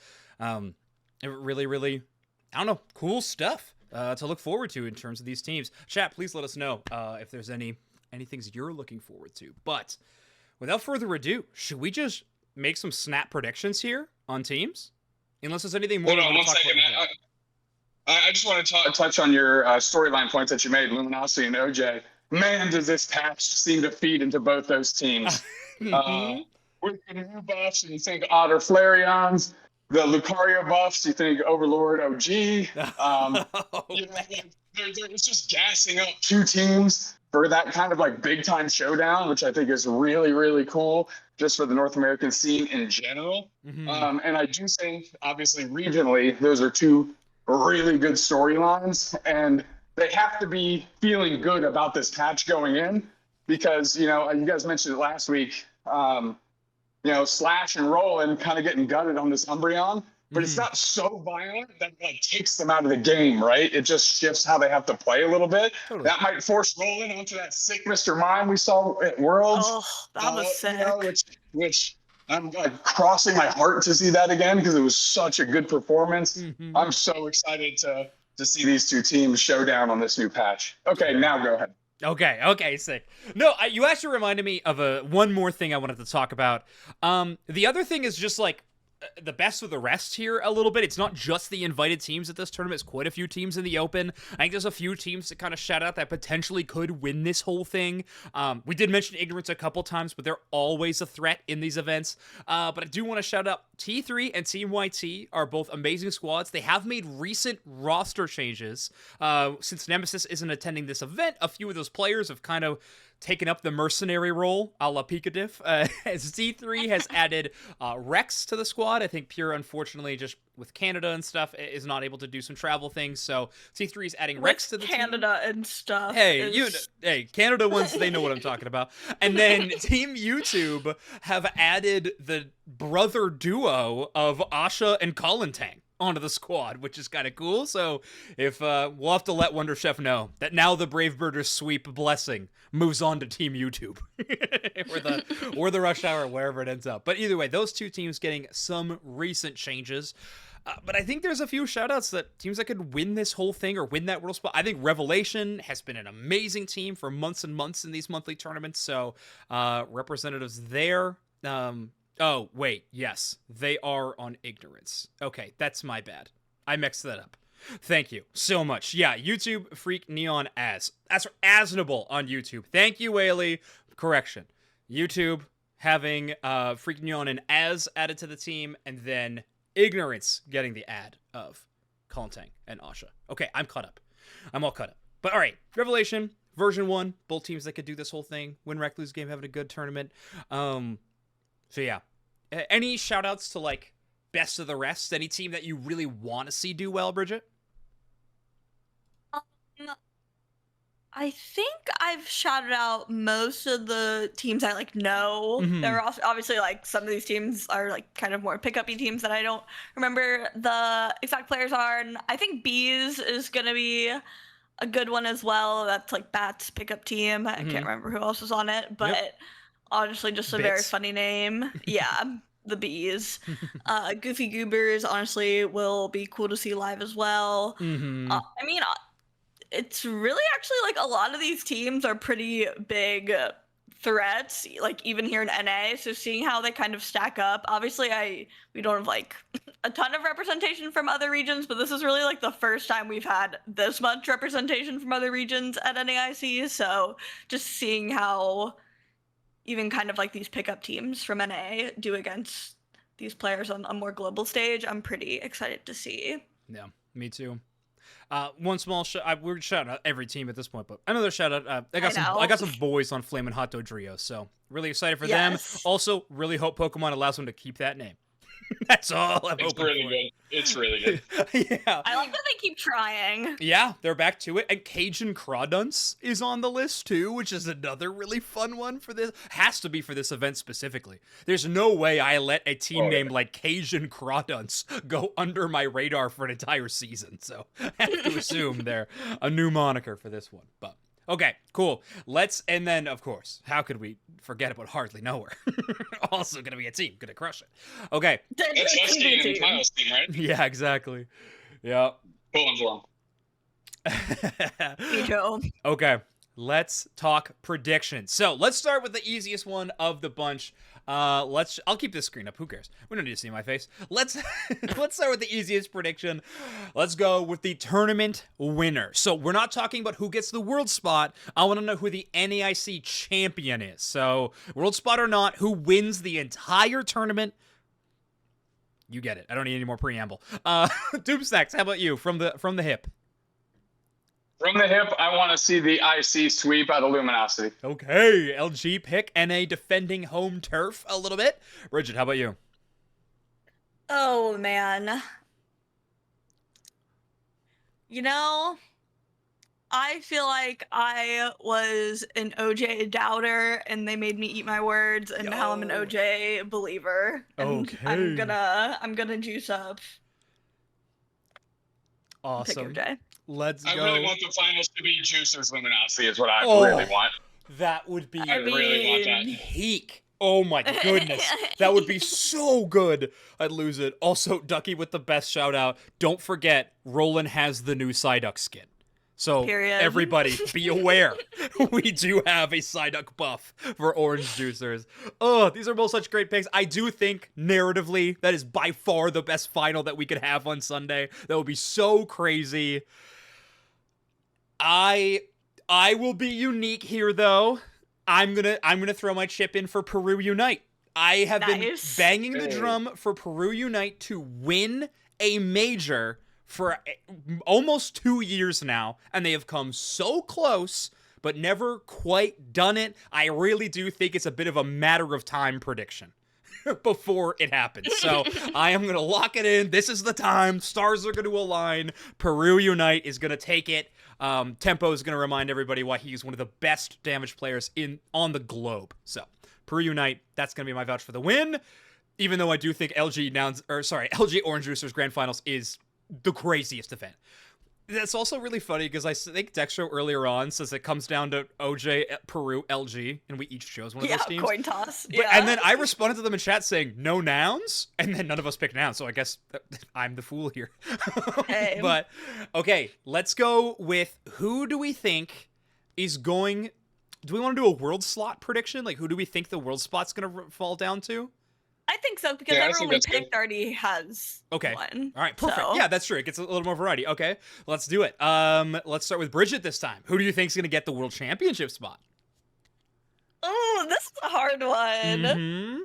S1: Really, really, I don't know, cool stuff to look forward to in terms of these teams. Chat, please let us know if there's any things you're looking forward to. But without further ado, should we just make some snap predictions here on teams? Unless there's anything more.
S3: Hold on one second. I just want to touch on your storyline points that you made, Luminosity and OJ. Man, does this patch seem to feed into both those teams. With the new buffs, and you think Otter Flareons. The Lucario buffs, you think Overlord OG. It's just gassing up 2 teams for that kind of like big time showdown, which I think is really, really cool just for the North American scene in general. Mm-hmm. And I do think, obviously, regionally, those are 2 really good storylines, and they have to be feeling good about this patch going in because, you guys mentioned it last week. Slash and roll and kind of getting gutted on this Umbreon, but it's not so violent that like takes them out of the game, right? It just shifts how they have to play a little bit. Totally. That might force rolling onto that sick Mr. Mime we saw at Worlds.
S2: Oh, that was sick.
S3: Which I'm like crossing my heart to see that again because it was such a good performance. Mm-hmm. I'm so excited to see these 2 teams show down on this new patch. Okay, now go ahead.
S1: Okay, sick. No, you actually reminded me of one more thing I wanted to talk about. The other thing is just like the best of the rest here a little bit. It's not just the invited teams at this tournament. It's quite a few teams in the open. I think there's a few teams to kind of shout out that potentially could win this whole thing. We did mention Ignorance a couple times, but they're always a threat in these events. But I do want to shout out T3 and Team YT are both amazing squads. They have made recent roster changes. Since Nemesis isn't attending this event, a few of those players have kind of taken up the mercenary role a la Picadiff, as T3 has added Rex to the squad. I think Pure, unfortunately, just with Canada and stuff, is not able to do some travel things, so T3 is adding Rex to the
S2: Canada
S1: team.
S2: And stuff.
S1: Hey, Canada ones, they know what I'm talking about. And then Team YouTube have added the brother duo of Asha and Kalantang onto the squad, which is kind of cool. So if we'll have to let Wonder Chef know that now the Brave Birders sweep blessing moves on to Team YouTube or the Rush Hour, wherever it ends up. But either way, those 2 teams getting some recent changes. But I think there's a few shoutouts that teams that could win this whole thing or win that world spot. I think Revelation has been an amazing team for months and months in these monthly tournaments. So representatives there. Oh, wait, yes, they are on Ignorance. Okay, that's my bad. I mixed that up. Thank you so much. Yeah, YouTube Freak Neon Az. That's Asnable on YouTube. Thank you, Whaley. Correction. YouTube having Freak Neon and Az added to the team, and then Ignorance getting the ad of Kalantang and Asha. Okay, I'm caught up. I'm all caught up. But all right, Revelation, version 1, both teams that could do this whole thing. Win, wreck, lose game, having a good tournament. So yeah, any shout outs to like best of the rest? Any team that you really want to see do well, Bridget?
S2: I think I've shouted out most of the teams I like know.
S1: Mhm.
S2: There are obviously like some of these teams are like kind of more pickup-y teams that I don't remember the exact players are. And I think Bees is gonna be a good one as well. That's like Bat's pickup team. I can't remember who else was on it, but honestly, just a very
S1: Bits.
S2: funny name. Yeah, the Bees. Goofy Goobers honestly will be cool to see live as well.
S1: Mm-hmm.
S2: I mean, it's really actually like a lot of these teams are pretty big threats, like even here in NA. So seeing how they kind of stack up. Obviously, we don't have like a ton of representation from other regions, but this is really like the first time we've had this much representation from other regions at NAIC. So just seeing how even kind of like these pickup teams from NA do against these players on a more global stage, I'm pretty excited to see.
S1: Yeah, me too. One small we're shouting out every team at this point, but another shout out. I got some boys on Flamin' Hot Dog Trio, so really excited for them. Also, really hope Pokemon allows them to keep that name. That's all I'm hoping
S3: really
S1: for.
S3: good. It's really good.
S1: Yeah.
S2: I like that they keep trying.
S1: Yeah, they're back to it. And Cajun Crawdunce is on the list too, which is another really fun one for this. Has to be for this event specifically. There's no way I let a team named like Cajun Crawdunce go under my radar for an entire season. So I have to assume they're a new moniker for this one. But okay, cool. And then, of course, how could we forget about Hardly Nowhere? Also going to be a team. Going to crush it. Okay.
S3: That's Justin and Kyle's team, right?
S1: Yeah, exactly. Yeah.
S3: Pulling for
S2: Me too.
S1: Okay, let's talk predictions. So let's start with the easiest one of the bunch. I'll keep this screen up. Who cares? We don't need to see my face. Let's start with the easiest prediction. Let's go with the tournament winner. So we're not talking about who gets the world spot. I want to know who the NAIC champion is. So world spot or not, who wins the entire tournament? You get it. I don't need any more preamble. Doomstacks, how about you? From the hip.
S3: From the hip, I want to see the IC sweep out of Luminosity.
S1: Okay, LG pick NA defending home turf a little bit. Bridget, how about you?
S2: Oh, man. You know, I feel like I was an OJ doubter and they made me eat my words, and now I'm an OJ believer. And
S1: Okay.
S2: I'm gonna juice up.
S1: Awesome.
S2: Pick OJ.
S1: Let's go.
S3: I really want the finals to be Juicer's Luminosity is what I really want.
S1: That would be
S3: really want that.
S1: peak. Oh my goodness. That would be so good. I'd lose it. Also, Ducky with the best shout out. Don't forget, Roland has the new Psyduck skin. So everybody be aware. We do have a Psyduck buff for Orange Juicers. Oh, these are both such great picks. I do think narratively that is by far the best final that we could have on Sunday. That would be so crazy. I will be unique here though. I'm gonna throw my chip in for Peru Unite. I have been banging the drum for Peru Unite to win a major for almost 2 years now, and they have come so close, but never quite done it. I really do think it's a bit of a matter of time prediction before it happens. So I am going to lock it in. This is the time. Stars are going to align. Peru Unite is going to take it. Tempo is going to remind everybody why he's one of the best damage players on the globe. So Peru Unite, that's going to be my vouch for the win. Even though I do think LG Orange Juicers Grand Finals is the craziest event. That's also really funny because I think Dextro earlier on says it comes down to OJ, Peru, LG, and we each chose one of those teams.
S2: Yeah, coin toss.
S1: And then I responded to them in chat saying, no nouns? And then none of us picked nouns, so I guess I'm the fool here. But, okay, let's go with who do we think is going... Do we want to do a world slot prediction? Like, who do we think the world spot's going to fall down to?
S2: I think so, because everyone we picked already has one.
S1: All right, perfect. So. Yeah, that's true. It gets a little more variety. Okay, let's do it. Let's start with Bridget this time. Who do you think is going to get the world championship spot?
S2: Oh, this is a hard one.
S1: Mm-hmm.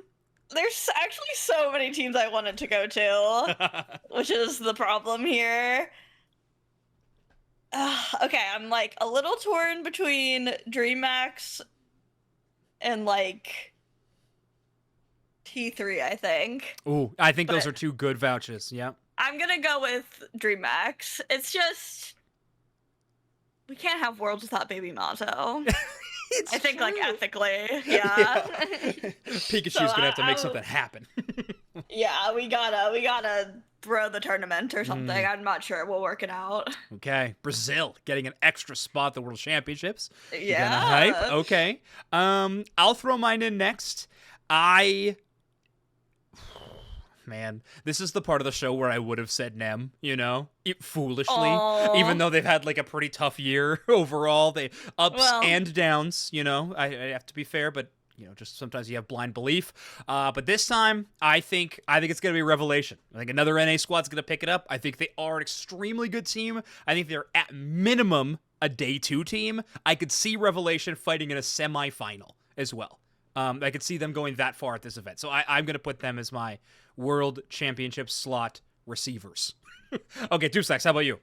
S2: There's actually so many teams I wanted to go to, which is the problem here. Okay, I'm like a little torn between DreamHack and like T3, I think.
S1: Ooh, I think those are two good vouchers. Yeah.
S2: I'm gonna go with DreamHack. It's just we can't have worlds without Baby Mazo. I think, like, ethically, yeah.
S1: Pikachu's gonna have to make something happen.
S2: Yeah, we gotta throw the tournament or something. I'm not sure. We'll work it out.
S1: Okay, Brazil getting an extra spot at the World Championships.
S2: Yeah.
S1: Hype. Okay. I'll throw mine in next. man, this is the part of the show where I would have said Nem, foolishly,
S2: Aw.
S1: even though they've had like a pretty tough year overall. They ups
S2: Well.
S1: and downs, I have to be fair, but just sometimes you have blind belief. But this time, I think it's going to be Revelation. I think another NA squad's going to pick it up. I think they are an extremely good team. I think they're at minimum a day 2 team. I could see Revelation fighting in a semifinal as well. I could see them going that far at this event. So I'm going to put them as my World Championship slot receivers. Okay, Dupsnax, how about you?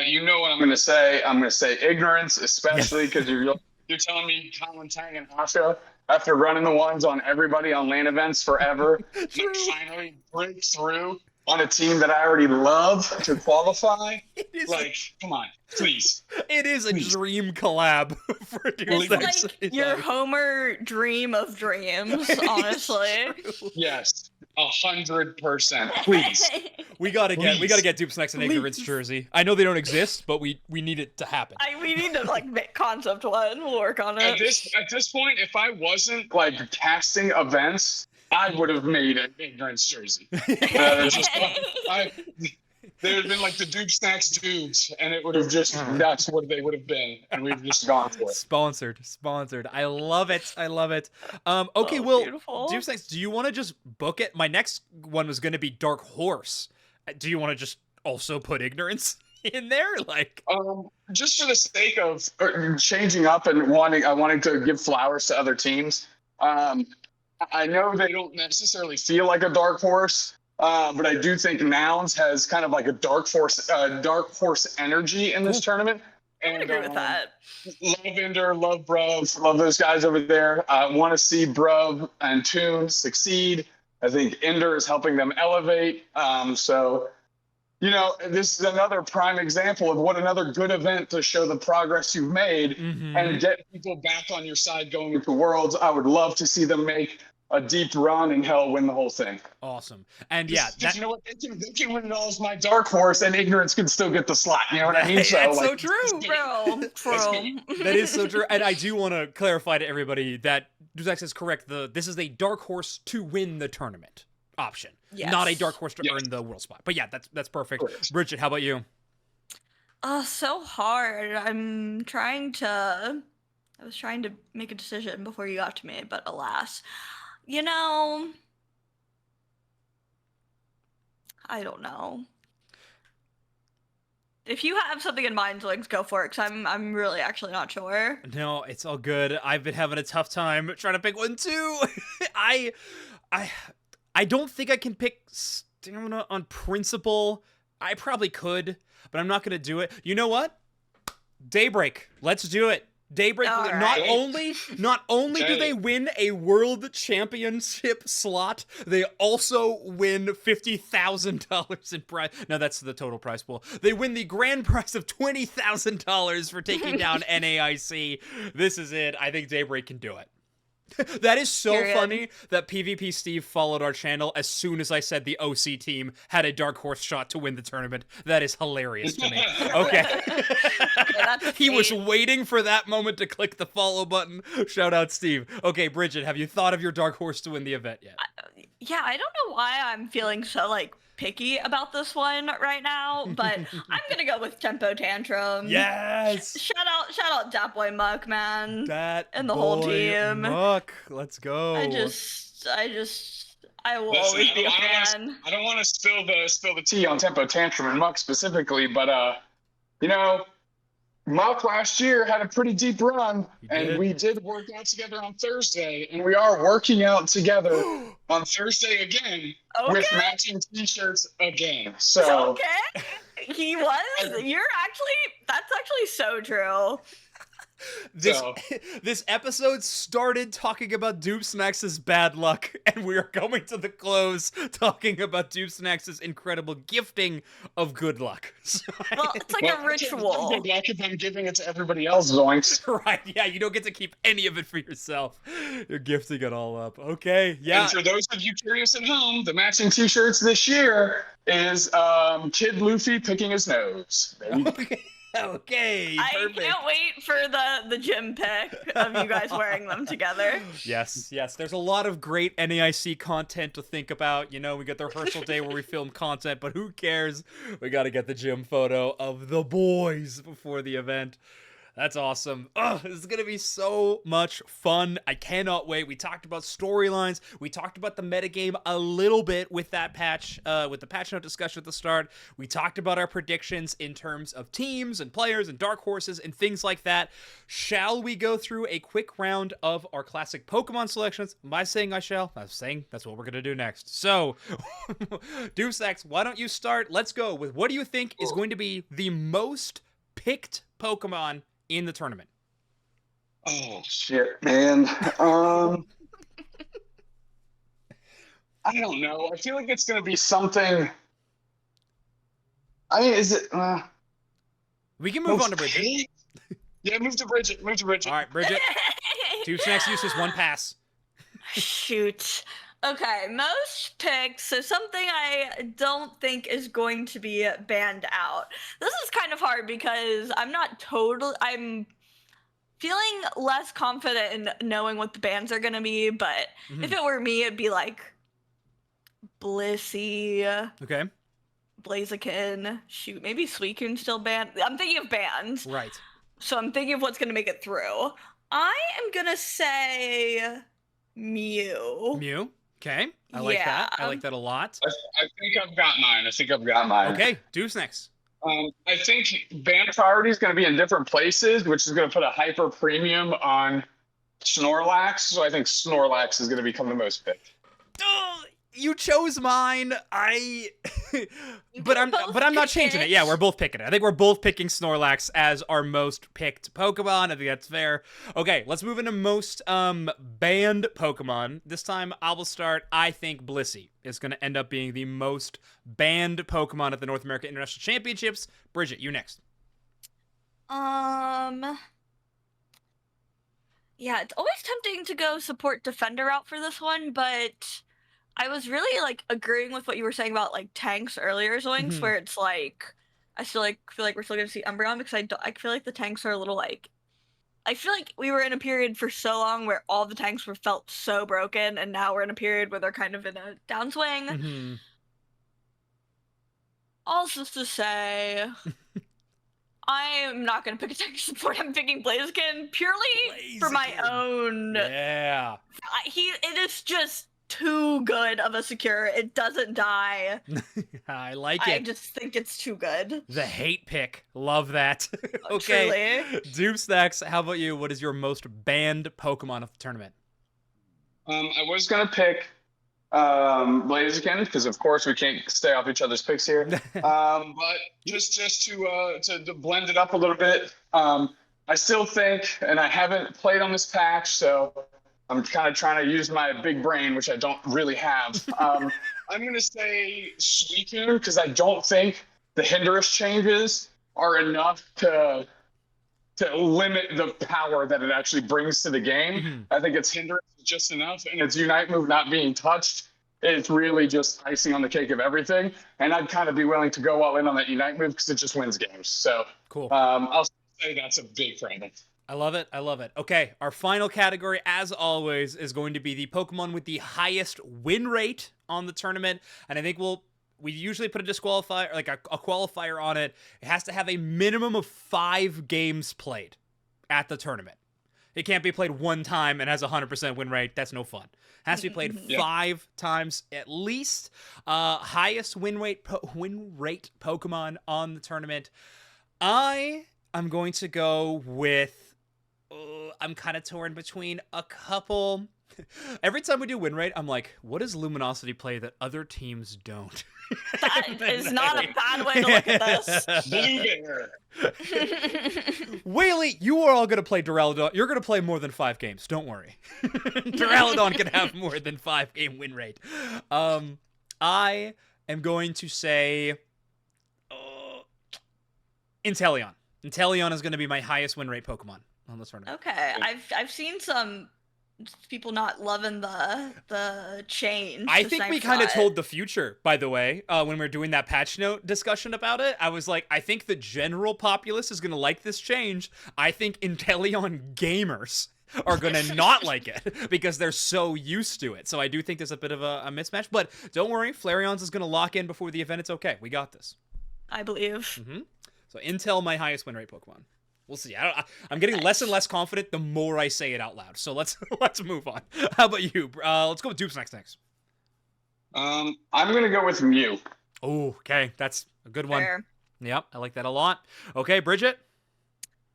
S3: You know what I'm going to say. I'm going to say ignorance, especially because you're telling me Colin Tang and Asha, after running the ones on everybody on LAN events forever, finally break through on a team that I already love to qualify. Come on, please.
S1: It is a dream collab for
S2: It's like your Homer dream of dreams, honestly.
S3: Yes, 100%. Please.
S1: We gotta get Dupsnax an ignorance jersey. I know they don't exist, but we need it to happen.
S2: We need to make concept one. We'll work on it.
S3: At this point, if I wasn't casting events, I would have made an ignorance jersey. They would have been like the Dupsnax dudes, and it would have that's what they would have been, and we've just gone for it.
S1: Sponsored. I love it. Okay,
S2: beautiful.
S1: Dupsnax, do you want to just book it? My next one was going to be Dark Horse. Do you want to just also put ignorance in there?
S3: Just for the sake of changing up and wanting to give flowers to other teams. I know they don't necessarily feel like a dark horse, but I do think Nouns has kind of like a dark horse energy in this tournament. And,
S2: I agree with that.
S3: Love Ender, love Bruv, love those guys over there. I want to see Bruv and Toon succeed. I think Ender is helping them elevate. This is another prime example of what another good event to show the progress you've made and get people back on your side going into Worlds. I would love to see them make a deep run and win the whole thing.
S1: Awesome. And
S3: you know what? They can win it all as my dark horse, and ignorance can still get the slot. You know what I mean?
S1: That's so true,
S2: bro.
S1: That is so true. And I do want to clarify to everybody that Dupsnax is correct. This is a dark horse to win the tournament option, not a dark horse to earn the world spot. But yeah, that's perfect. Correct. Bridget, how about you?
S2: So hard. I was trying to make a decision before you got to me, but alas. I don't know. If you have something in mind, Links, go for it, because I'm really actually not sure.
S1: No, it's all good. I've been having a tough time trying to pick one too. I don't think I can pick Stamina on principle. I probably could, but I'm not going to do it. You know what? Daybreak. Let's do it. Daybreak.
S2: Right.
S1: Not only do they win a world championship slot, they also win $50,000 in prize. No, that's the total prize pool. They win the grand prize of $20,000 for taking down NAIC. This is it. I think Daybreak can do it. That is so funny that PvP Steve followed our channel as soon as I said the OC team had a dark horse shot to win the tournament. That is hilarious to me. Okay. He was waiting for that moment to click the follow button. Shout out Steve. Okay, Bridget, have you thought of your dark horse to win the event yet?
S2: I don't know why I'm feeling so picky about this one right now, but I'm gonna go with Tempo Tantrum.
S1: Yes.
S2: Shout out Dat Boy Muck, man.
S1: And
S2: the whole team.
S1: Muck, let's go.
S2: I will always be a fan.
S3: I don't want to spill the tea on Tempo Tantrum and Muck specifically, but Muck last year had a pretty deep run, and we did work out together on Thursday, and we are working out together on Thursday again with matching t-shirts again. So
S2: okay, he was. That's actually so true.
S1: This episode started talking about Dupsnax's bad luck, and we are going to the close talking about Dupsnax's incredible gifting of good luck.
S2: Well, it's like a ritual.
S3: Good luck if I'm giving it to everybody else, Zoinks.
S1: Right, yeah, you don't get to keep any of it for yourself. You're gifting it all up. Okay, yeah.
S3: And for those of you curious at home, the matching t-shirts this year is Kid Luffy picking his nose.
S1: Okay. Okay,
S2: I
S1: perfect.
S2: can't wait for the gym pic of you guys wearing them together.
S1: Yes. There's a lot of great NAIC content to think about. You know, we got the rehearsal day where we film content, but who cares? We got to get the gym photo of the boys before the event. That's awesome. Oh, this is going to be so much fun. I cannot wait. We talked about storylines. We talked about the metagame a little bit with that patch, with the patch note discussion at the start. We talked about our predictions in terms of teams and players and dark horses and things like that. Shall we go through a quick round of our classic Pokemon selections? Am I saying I shall? I'm saying that's what we're going to do next. So, Deuce X, why don't you start? Let's go with what do you think is going to be the most picked Pokemon in the tournament?
S3: Oh shit, man. I don't know. I feel like it's gonna be something. I mean, is it?
S1: We can move on to Bridget.
S3: Picked? Yeah, move to Bridget.
S1: All right, Bridget. Two snacks uses, one pass.
S2: Shoot. Okay, most picked. So something I don't think is going to be banned out. This is kind of hard because I'm feeling less confident in knowing what the bans are gonna be, but if it were me, it'd be like Blissey,
S1: Okay.
S2: Blaziken, shoot, maybe Suicune's still banned. I'm thinking of bans.
S1: Right.
S2: So I'm thinking of what's gonna make it through. I am gonna say Mew.
S1: Mew. Okay. I like that. I like that a lot.
S3: I think I've got mine.
S1: Okay. Deuce next.
S3: I think ban priority is going to be in different places, which is going to put a hyper premium on Snorlax. So I think Snorlax is going to become the most picked.
S1: Oh, you chose mine. But I'm not changing it. Yeah, we're both picking it. I think we're both picking Snorlax as our most picked Pokemon. I think that's fair. Okay, let's move into most banned Pokemon. This time I will start. I think Blissey is going to end up being the most banned Pokemon at the North American International Championships. Bridget, you next.
S2: Yeah, it's always tempting to go support Defender out for this one, but I was really like agreeing with what you were saying about like tanks earlier, Zoinks, where it's like I feel like we're still gonna see Umbreon because I feel like the tanks are a little like I feel like we were in a period for so long where all the tanks were felt so broken, and now we're in a period where they're kind of in a downswing. All this to say, I'm not gonna pick a tank support. I'm picking Blaziken purely for my own.
S1: Yeah.
S2: It is just too good of a secure. It doesn't die.
S1: I like it.
S2: I just think it's too good.
S1: The hate pick. Love that. Okay. Deuce next. How about you? What is your most banned Pokemon of the tournament?
S3: I was going to pick Blaziken because, of course, we can't stay off each other's picks here. But just to blend it up a little bit, I still think, and I haven't played on this patch, so I'm kind of trying to use my big brain, which I don't really have. I'm going to say Suicune because I don't think the Hindurus changes are enough to limit the power that it actually brings to the game. I think its Hindurus is just enough, and its Unite move not being touched, it's really just icing on the cake of everything. And I'd kind of be willing to go all in on that Unite move because it just wins games. So
S1: cool.
S3: I'll say that's a big problem.
S1: I love it. I love it. Okay, our final category, as always, is going to be the Pokemon with the highest win rate on the tournament. And I think we usually put a disqualifier, like a qualifier on it. It has to have a minimum of 5 games played at the tournament. It can't be played one time and has a 100% win rate. That's no fun. It has to be played 5 times at least. Highest win rate Pokemon on the tournament. I'm going to go with... I'm kind of torn between a couple. Every time we do win rate, I'm like, what does Luminosity play that other teams don't?
S2: That is not a bad way to look at this.
S1: Whaley, you are all going to play Duraludon. You're going to play more than 5 games. Don't worry. Duraludon can have more than 5-game win rate. I am going to say Inteleon. Inteleon is going to be my highest win rate Pokemon on this tournament.
S2: Okay, I've seen some people not loving the change.
S1: I
S2: the
S1: think we
S2: snipe
S1: kind of
S2: shot.
S1: told the future, by the way, when we were doing that patch note discussion about it. I was like, I think the general populace is going to like this change. I think Inteleon gamers are going to not like it because they're so used to it. So I do think there's a bit of a mismatch. But don't worry, Flareon's is going to lock in before the event. It's okay. We got this.
S2: I believe.
S1: So Intel, my highest win rate Pokemon. We'll see. I'm getting less and less confident the more I say it out loud. So let's move on. How about you? Let's go with Dupes next.
S3: I'm gonna go with Mew.
S1: Oh, okay. That's a good one.
S2: Fair.
S1: Yep, I like that a lot. Okay, Bridget?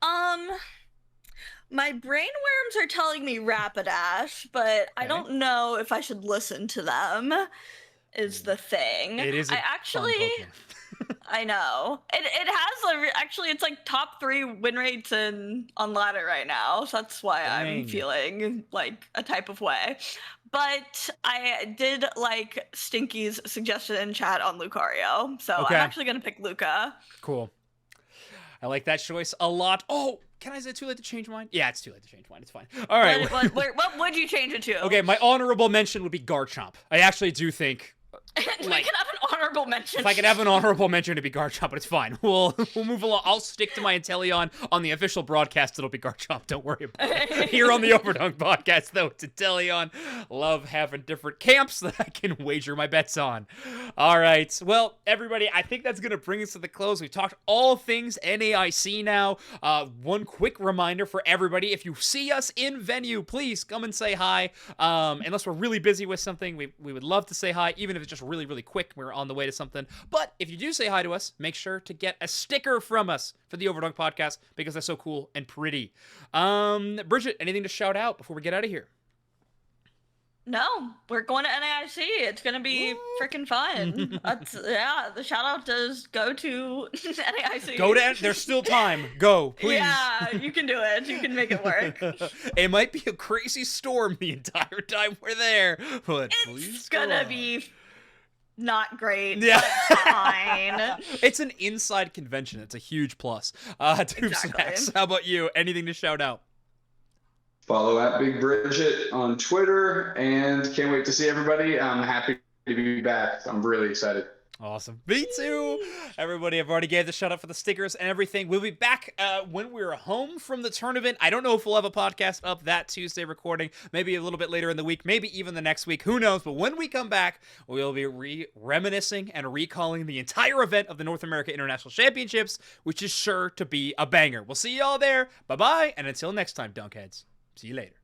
S2: My brainworms are telling me Rapidash, but I don't know if I should listen to them. Is the thing.
S1: It is. I
S2: I know it has actually it's like top 3 win rates on ladder right now, so that's why I'm feeling like a type of way. But I did like Stinky's suggestion in chat on Lucario, so I'm actually gonna pick Luca.
S1: Cool. I like that choice a lot. Oh, is it too late to change mine? Yeah, it's too late to change mine. It's fine. All right.
S2: What would you change it to?
S1: Okay, my honorable mention would be Garchomp. I actually do think.
S2: We can have an honorable mention.
S1: If I could have an honorable mention, it'd be Garchomp, but it's fine. We'll move along. I'll stick to my Inteleon. On the official broadcast, it'll be Garchomp. Don't worry about it. Here on the Overdunk podcast, though, it's Inteleon. Love having different camps that I can wager my bets on. All right. Well, everybody, I think that's going to bring us to the close. We've talked all things NAIC now. One quick reminder for everybody. If you see us in venue, please come and say hi. Unless we're really busy with something, we would love to say hi, even if it's just really, really quick. We're on the way to something. But if you do say hi to us, make sure to get a sticker from us for the Overdunk podcast because they're so cool and pretty. Bridget, anything to shout out before we get out of here?
S2: No, we're going to NAIC. It's going to be freaking fun. The shout out does go to NAIC.
S1: There's still time. Go, please.
S2: Yeah, you can do it. You can make it work.
S1: It might be a crazy storm the entire time we're there, but
S2: it's going to be not great.
S1: Yeah.
S2: But fine.
S1: It's an inside convention. It's a huge plus. Snacks. How about you? Anything to shout out?
S3: Follow at Big Bridget on Twitter, and can't wait to see everybody. I'm happy to be back. I'm really excited.
S1: Awesome. Me too. Everybody, I've already gave the shout out for the stickers and everything. We'll be back when we're home from the tournament. I don't know if we'll have a podcast up that Tuesday recording, maybe a little bit later in the week, maybe even the next week. Who knows? But when we come back, we'll be reminiscing and recalling the entire event of the North America International Championships, which is sure to be a banger. We'll see you all there. Bye-bye. And until next time, Dunkheads. See you later.